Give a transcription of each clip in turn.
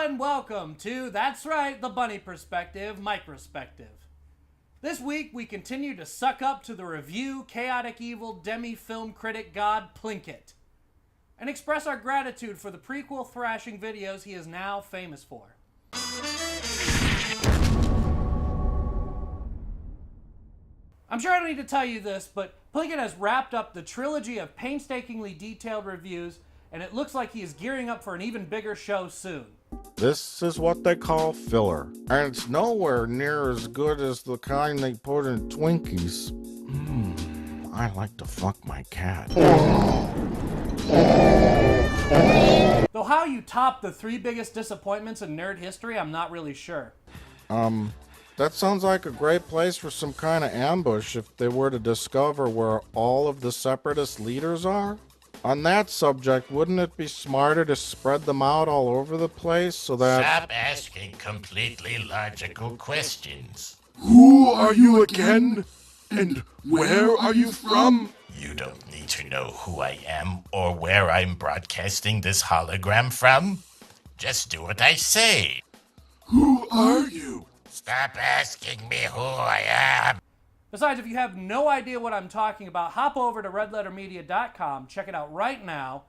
and welcome to, that's right, the Bunny Perspective, Microspective. This week we continue to suck up to the review chaotic evil demi-film critic god Plinkett, and express our gratitude for the prequel thrashing videos he is now famous for. I'm sure I don't need to tell you this, but Plinkett has wrapped up the trilogy of painstakingly detailed reviews, and it looks like he is gearing up for an even bigger show soon. This is what they call filler, and it's nowhere near as good as the kind they put in Twinkies. I like to fuck my cat. Though how you top the 3 biggest disappointments in nerd history, I'm not really sure. That sounds like a great place for some kind of ambush if they were to discover where all of the separatist leaders are. On that subject, wouldn't it be smarter to spread them out all over the place so that... Stop asking completely logical questions. Who are you again? And where are you from? You don't need to know who I am or where I'm broadcasting this hologram from. Just do what I say. Who are you? Stop asking me who I am. Besides, if you have no idea what I'm talking about, hop over to redlettermedia.com, check it out right now,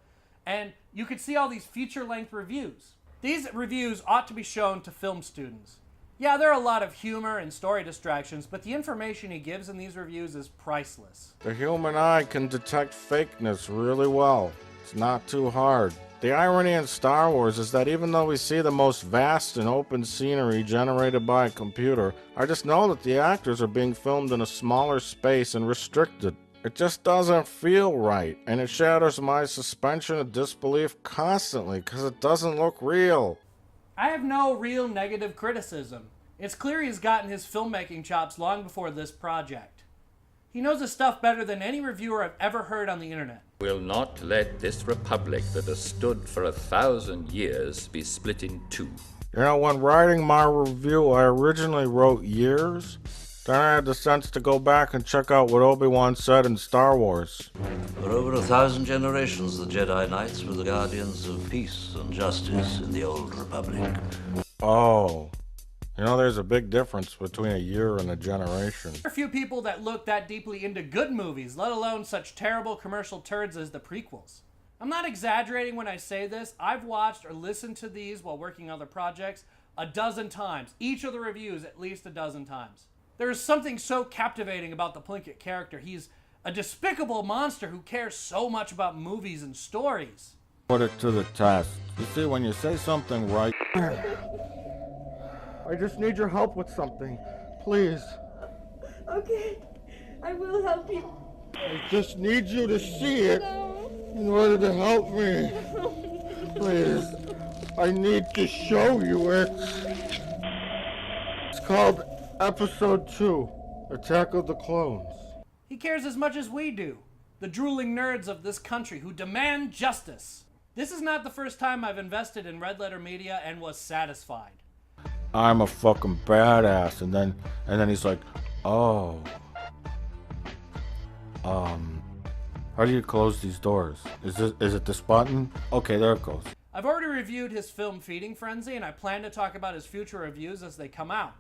and you can see all these feature-length reviews. These reviews ought to be shown to film students. Yeah, there are a lot of humor and story distractions, but the information he gives in these reviews is priceless. The human eye can detect fakeness really well. It's not too hard. The irony in Star Wars is that even though we see the most vast and open scenery generated by a computer, I just know that the actors are being filmed in a smaller space and restricted. It just doesn't feel right, and it shatters my suspension of disbelief constantly because it doesn't look real. I have no real negative criticism. It's clear he's gotten his filmmaking chops long before this project. He knows his stuff better than any reviewer I've ever heard on the internet. Will not let this republic that has stood for 1,000 years be split in two. You know, when writing my review, I originally wrote years. Then I had the sense to go back and check out what Obi-Wan said in Star Wars. For over 1,000 generations, the Jedi Knights were the guardians of peace and justice in the old republic. Oh. You know, there's a big difference between a year and a generation. There are few people that look that deeply into good movies, let alone such terrible commercial turds as the prequels. I'm not exaggerating when I say this. I've watched or listened to these while working on other projects 12 times. Each of the reviews at least 12 times. There is something so captivating about the Plinkett character. He's a despicable monster who cares so much about movies and stories. Put it to the test. You see, when you say something right... I just need your help with something. Please. Okay, I will help you. I just need you to see it in order to help me. Please. I need to show you it. It's called Episode 2, Attack of the Clones. He cares as much as we do, the drooling nerds of this country who demand justice. This is not the first time I've invested in Red Letter Media and was satisfied. I'm a fucking badass, and then he's like, oh, how do you close these doors? Is it this button? Okay, there it goes. I've already reviewed his film Feeding Frenzy, and I plan to talk about his future reviews as they come out.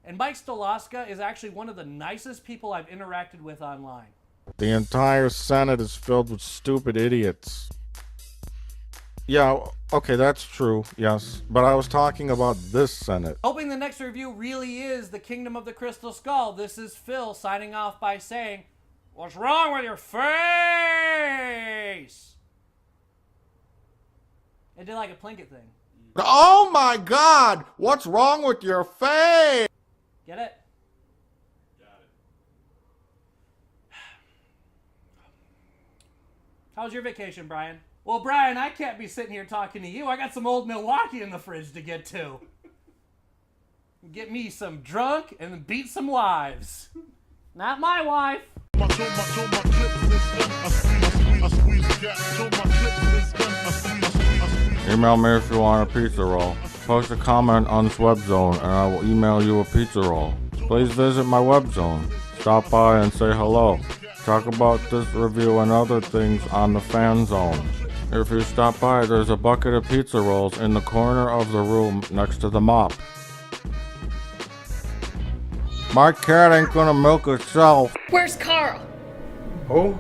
And Mike Stolaska is actually one of the nicest people I've interacted with online. The entire Senate is filled with stupid idiots. Yeah, okay, that's true, yes. But I was talking about this Senate. Hoping the next review really is the Kingdom of the Crystal Skull, this is Phil signing off by saying, "What's wrong with your face?" I did like a Plinkett thing. Oh my God! What's wrong with your face? Get it? Got it. How was your vacation, Brian? Well, Brian, I can't be sitting here talking to you. I got some old Milwaukee in the fridge to get to. Get me some drunk and then beat some wives. Not my wife. Email me if you want a pizza roll. Post a comment on this web zone and I will email you a pizza roll. Please visit my web zone. Stop by and say hello. Talk about this review and other things on the fan zone. If you stop by, there's a bucket of pizza rolls in the corner of the room next to the mop. My cat ain't gonna milk itself. Where's Carl? Who?